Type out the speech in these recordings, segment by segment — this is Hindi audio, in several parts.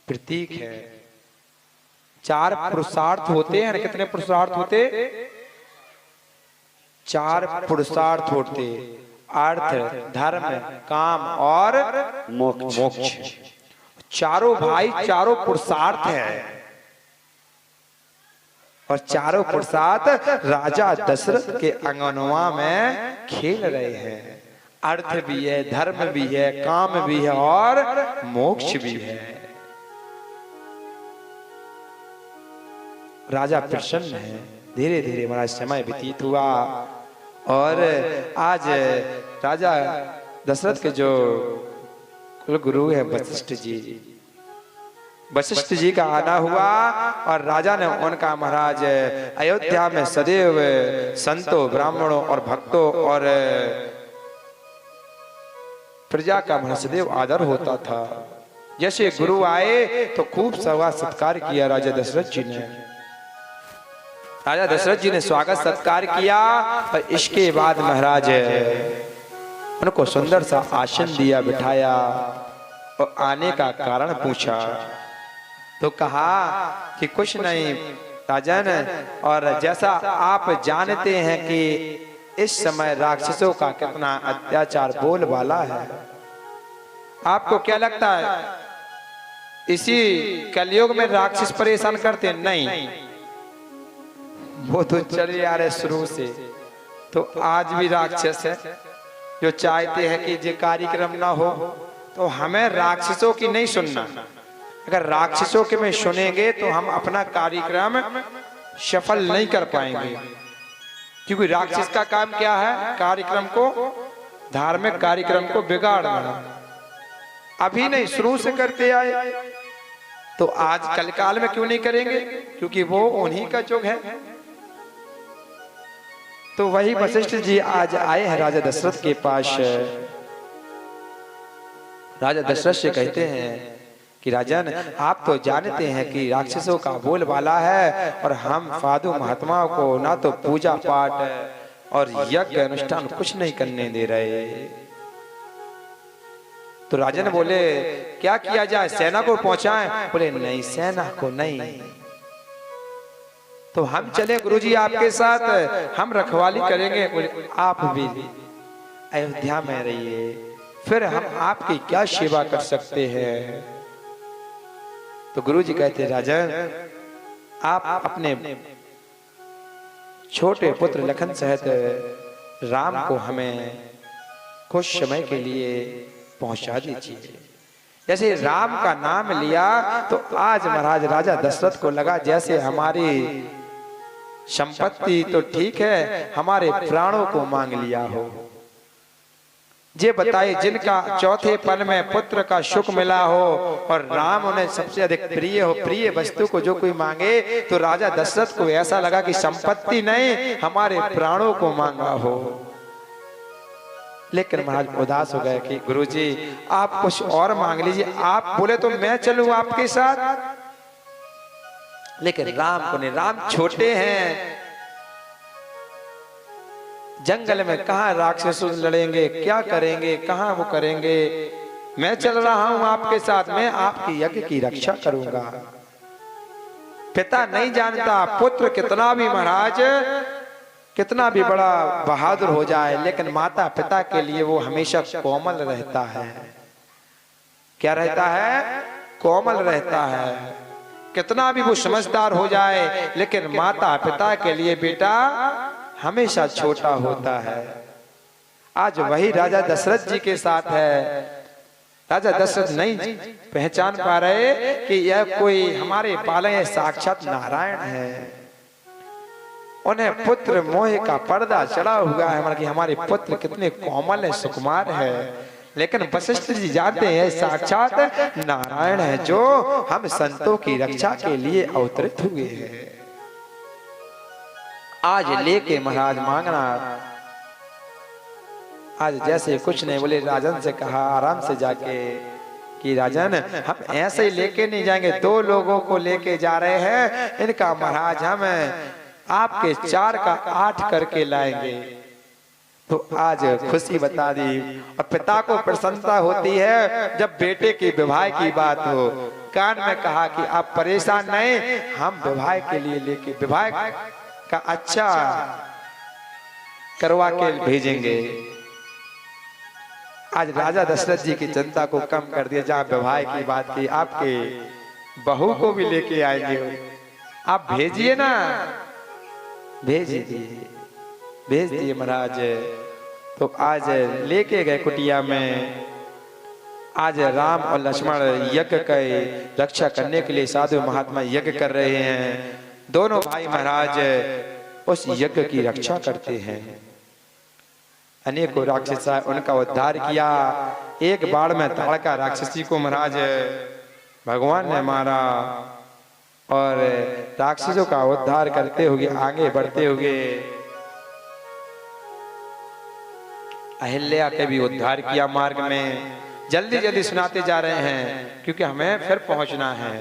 प्रतीक है। चार पुरुषार्थ होते हैं। कितने पुरुषार्थ होते? चार पुरुषार्थ होते, अर्थ, धर्म, काम और मोक्ष। चारों भाई चारों पुरुषार्थ है और चारों पुरुषार्थ राजा दशरथ के अंगनवा में खेल रहे हैं। अर्थ भी है, धर्म भी है, काम भी है और मोक्ष भी है। राजा प्रसन्न है। धीरे धीरे महाराज समय व्यतीत हुआ और आज राजा दशरथ के जो कुल गुरु है वशिष्ठ जी का आना हुआ और राजा ने उनका महाराज अयोध्या में सदैव संतों, ब्राह्मणों और भक्तों और प्रजा का महाराज सदैव आदर होता था। जैसे गुरु आए तो खूब सवा सत्कार किया राजा दशरथ जी ने। राजा दशरथ जी ने स्वागत सत्कार किया और इसके बाद महाराज उनको सुंदर सा आसन दिया, बिठाया और आने का कारण पूछा तो कहा कि कुछ नहीं राजन, और जैसा आप जानते हैं कि इस समय राक्षसों का कितना अत्याचार बोलबाला है, आपको क्या लगता है इसी कलयुग में राक्षस परेशान करते? नहीं, वो तो चले आ रहे शुरू से। तो आज भी राक्षस है जो चाहते हैं कि ये कार्यक्रम ना हो। तो हमें राक्षसों की नहीं सुनना। अगर राक्षसों के में सुनेंगे तो हम अपना कार्यक्रम सफल नहीं कर पाएंगे, क्योंकि राक्षस का काम क्या है? कार्यक्रम को, धार्मिक कार्यक्रम को बिगाड़ना। अभी नहीं, शुरू से करते आए, तो आज कल काल में क्यों नहीं करेंगे? क्योंकि वो उन्हीं का युग है। तो वही वशिष्ठ जी आज आए हैं राजा दशरथ के पास। राजा दशरथ से कहते हैं कि राजन, आप तो जानते हैं कि राक्षसों का बोलबाला है और हम साधु महात्माओं को ना तो पूजा पाठ और यज्ञ अनुष्ठान कुछ नहीं करने दे रहे। तो राजन बोले क्या किया जाए? सेना को पहुंचाएं? बोले नहीं, सेना को नहीं। तो हम चले गुरुजी आपके साथ, हम रखवाली करेंगे। बोले आप भी अयोध्या में रहिए, फिर हम आपकी क्या सेवा कर सकते हैं? तो गुरुजी कहते राजन, आप अपने छोटे पुत्र लखन सहित राम को हमें कुछ समय के लिए पहुंचा दीजिए। जैसे राम का नाम लिया तो आज महाराज राजा दशरथ को लगा जैसे हमारी संपत्ति तो ठीक है, हमारे प्राणों को मांग लिया हो। ये बताइए, जिनका चौथे पल में पुत्र का सुख मिला हो और राम उन्हें सबसे अधिक प्रिय हो, प्रिय वस्तु को जो कोई मांगे, तो राजा दशरथ को ऐसा लगा कि संपत्ति नहीं, हमारे प्राणों को मांगा हो। लेकिन महाराज उदास हो गए कि गुरुजी आप कुछ और मांग लीजिए। आप बोले तो मैं चलूं आपके साथ, लेकिन राम को नहीं, राम छोटे हैं, जंगल में कहाँ राक्षसों से लड़ेंगे, क्या करेंगे, कहाँ वो करेंगे। मैं चल रहा हूं आपके साथ, मैं आपकी यज्ञ की रक्षा करूंगा। पिता नहीं जानता पुत्र कितना भी महाराज, कितना भी बड़ा बहादुर हो जाए, लेकिन माता पिता के लिए वो हमेशा कोमल रहता है। क्या रहता है? कोमल रहता है। कितना भी वो समझदार हो जाए, लेकिन माता पिता के लिए बेटा हमेशा छोटा होता है। आज वही राजा दशरथ जी के साथ है। राजा दशरथ नहीं पहचान पा रहे कि यह कोई हमारे पाले साक्षात नारायण है। उन्हें पुत्र मोह का पर्दा चढ़ा हुआ है कि हमारे पुत्र कितने कोमल है, सुकुमार है। लेकिन वशिष्ठ जी जानते हैं साक्षात नारायण है, जो हम संतों की रक्षा के लिए अवतरित हुए हैं। आज लेके महाराज मांगना, आज जैसे कुछ नहीं बोले, राजन से कहा आराम से जाके कि राजन हम ऐसे ही लेके नहीं जाएंगे, 2 लोगों को लेके जा रहे हैं, इनका महाराज हम आपके 4 का 8 करके लाएंगे। तो आज खुशी बता दी और पिता को प्रसन्नता होती है जब बेटे की विवाह की बात हो। कान में कहा कि आप परेशान नहीं, हम विवाह के लिए लेके विवाह का अच्छा करवा के भेजेंगे। आज राजा दशरथ जी की चिंता को कम कर दिया, जहाँ विवाह की बात की, आपके बहू को भी लेके आएंगे, आप भेजिए ना, भेज दिए महाराज। तो आज लेके गए कुटिया में। आज राम और लक्ष्मण यज्ञ के रक्षा करने के लिए साधु महात्मा यज्ञ कर रहे हैं। दोनों भाई महाराज उस यज्ञ की रक्षा करते हैं। अनेकों राक्षस उनका उद्धार किया। एक बाण में ताड़का राक्षसी को महाराज भगवान ने मारा और राक्षसों का उद्धार करते हुए आगे बढ़ते हुए अहिल्या के भी उद्धार किया। मार्ग में जल्दी जल्दी सुनाते जा रहे हैं क्योंकि हमें फिर पहुंचना है।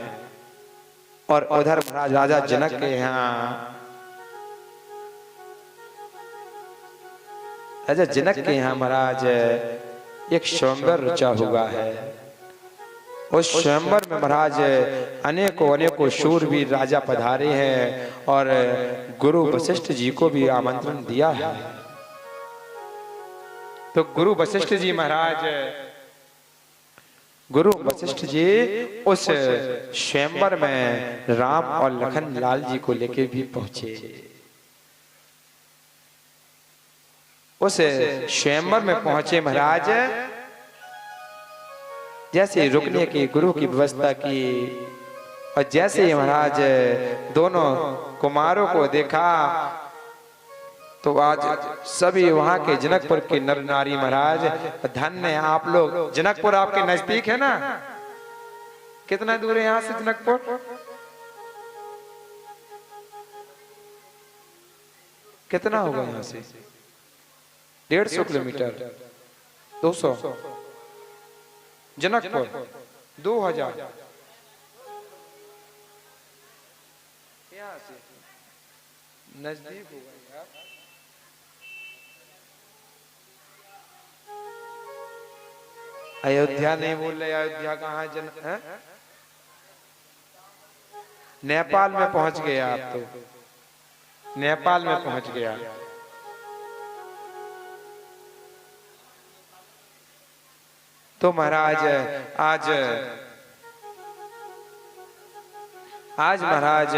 और उधर महाराज राजा जनक के यहाँ महाराज एक स्वयंवर रचा हुआ है। उस स्वयंवर में महाराज अनेकों शूरवीर राजा पधारे हैं और गुरु वशिष्ठ जी को भी आमंत्रण दिया है। तो गुरु वशिष्ठ जी उस स्वयंवर में राम और लखन लाल जी को लेके भी पहुंचे। उस स्वयंवर में पहुंचे महाराज, जैसे रुकने की गुरु की व्यवस्था की और जैसे ही महाराज दोनों कुमारों को देखा तो आज सभी वहां के जनकपुर के नर नारी महाराज धन्य है आप लोग। जनकपुर आपके नजदीक है ना? कितना दूर है यहाँ से जनकपुर? कितना होगा यहाँ से? 150 किलोमीटर, 200। जनकपुर 2000 यहाँ से नजदीक होगा यार। अयोध्या नहीं बोल रहे, अयोध्या कहाँ है? नेपाल में पहुंच गए आप। तो नेपाल में पहुंच गया। तो महाराज आज महाराज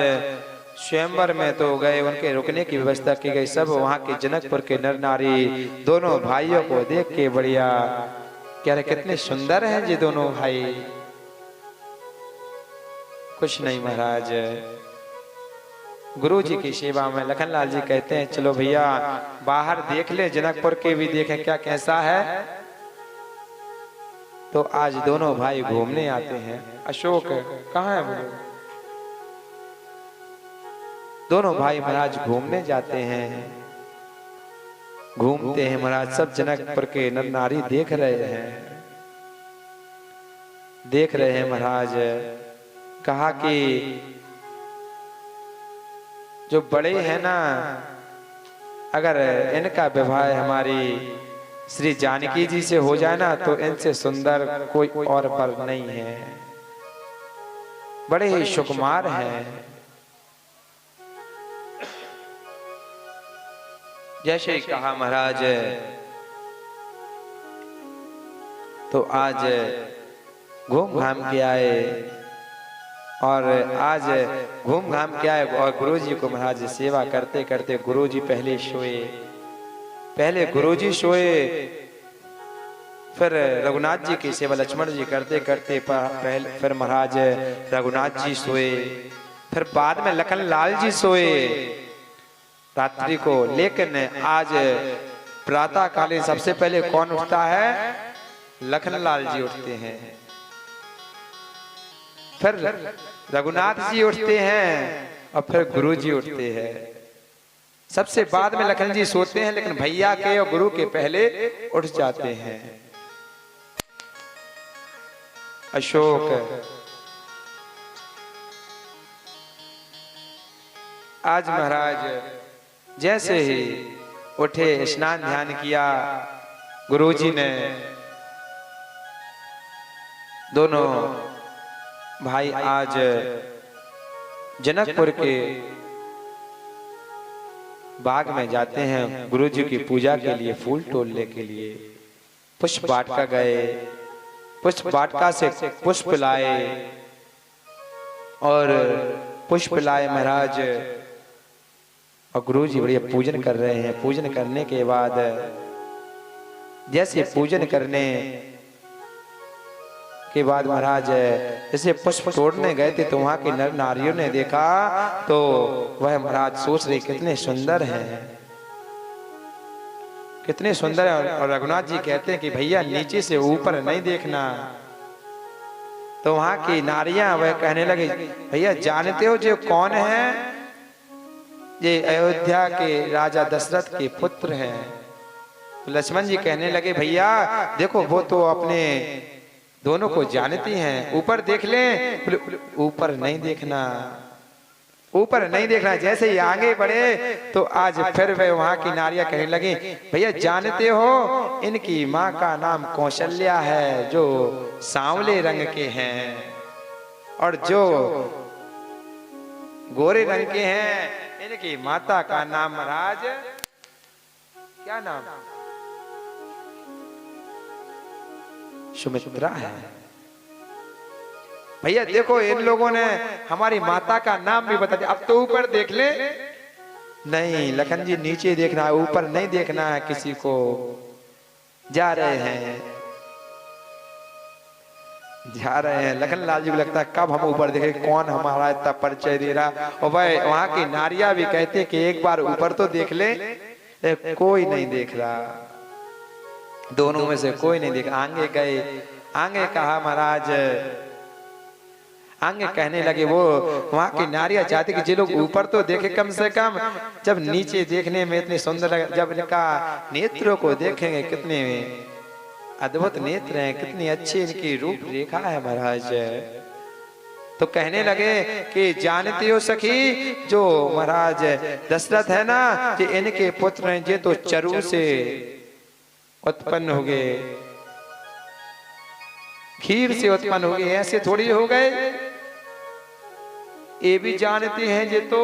स्वयंवर में तो गए, उनके रुकने की व्यवस्था की गई। सब वहां के जनकपुर के नर नारी दोनों भाइयों को देख के बढ़िया कह रहे कितने सुंदर हैं ये दोनों भाई। कुछ नहीं महाराज, गुरु जी की सेवा में लखनलाल जी कहते हैं चलो भैया बाहर देख ले, जनकपुर के भी देखें क्या कैसा है। तो आज दोनों भाई घूमने आते हैं। अशोक कहाँ है वो? दोनों भाई महाराज घूमने जाते हैं। घूमते हैं महाराज, सब जनकपुर के नर नारी देख रहे हैं महाराज। कहा कि जो बड़े हैं ना, अगर इनका विवाह हमारी श्री जानकी जी से हो जाए ना तो इनसे सुंदर कोई और पर नहीं है। बड़े ही सुकुमार हैं। जैसे ही कहा महाराज, तो आज घूम घाम के आए और गुरुजी को महाराज सेवा करते करते गुरुजी पहले गुरुजी सोए, फिर रघुनाथ जी की सेवा लक्ष्मण जी करते करते फिर महाराज रघुनाथ जी सोए, फिर बाद में लखन लाल जी सोए रात्रि को। लेकिन आज प्रातः कालीन सबसे पहले कौन उठता है? लखन लाल जी उठते हैं, फिर रघुनाथ जी उठते हैं और फिर गुरु जी उठते हैं। सबसे बाद में लखन जी सोते हैं, लेकिन भैया के और गुरु के पहले उठ जाते हैं। अशोक आज महाराज जैसे ही उठे, स्नान ध्यान किया, गुरुजी ने दोनों भाई आज जनकपुर के बाग में जाते हैं गुरु जी की पूजा के लिए, फूल तोड़ने के लिए। पुष्प वाटिका गए, पुष्प वाटिका से पुष्प लाए और पुष्प लाए महाराज, और गुरु जी बढ़िया पूजन कर रहे हैं। पूजन करने के बाद जैसे पूजन करने के बाद महाराज जैसे पुष्प तोड़ने गए थे तो वहां के नर नारियों ने देखा तो वह महाराज सोच रहे कितने सुंदर हैं, कितने सुंदर है। और रघुनाथ जी कहते हैं कि भैया नीचे से ऊपर नहीं देखना। तो वहां की नारियां वह कहने लगे भैया जानते हो जो कौन है? ये अयोध्या के राजा दशरथ के पुत्र हैं। तो लक्ष्मण जी कहने लगे भैया देखो वो तो अपने दोनों को जानती हैं, ऊपर देख लें। ऊपर नहीं देखना, ऊपर नहीं देखना। जैसे ही आगे बढ़े तो आज फिर वे वहां की नारियां कहने लगी भैया जानते हो इनकी माँ का नाम कौशल्या है जो सांवले रंग के हैं, और जो गोरे रंग के हैं इनकी माता का नाम महाराज क्या नाम? सुमित्रा है। भैया देखो इन लोगों ने हमारी माता का नाम भी बता दिया, अब तो ऊपर देख ले। नहीं लखन जी नीचे देखना है, ऊपर नहीं देखना है किसी को। जा रहे हैं, जा रहे हैं। लखन लाल जी को लगता है कब हम ऊपर देखें, कौन हमारा इतना परिचय दे रहा। और भाई वहां की नारियां भी कहते कि एक बार ऊपर तो देख ले। कोई नहीं देख रहा, दोनों में से कोई नहीं देख। आगे गए, आगे कहा महाराज, आगे कहने लगे वो वहां की नारियां चाहती कि जो लोग ऊपर तो देखे कम से कम, जब नीचे देखने में इतने सुंदर लगे, जब इनका नेत्रों को देखेंगे कितने अद्भुत नेत्र हैं, कितनी अच्छी इनकी रूप रेखा है महाराज। तो कहने लगे कि जानते हो सखी जो महाराज दशरथ है ना, कि इनके पुत्र हैं जे तो चरु से उत्पन्न हो गए, खीर से उत्पन्न हो गए, ऐसे थोड़ी हो गए। ये भी जानते हैं जे तो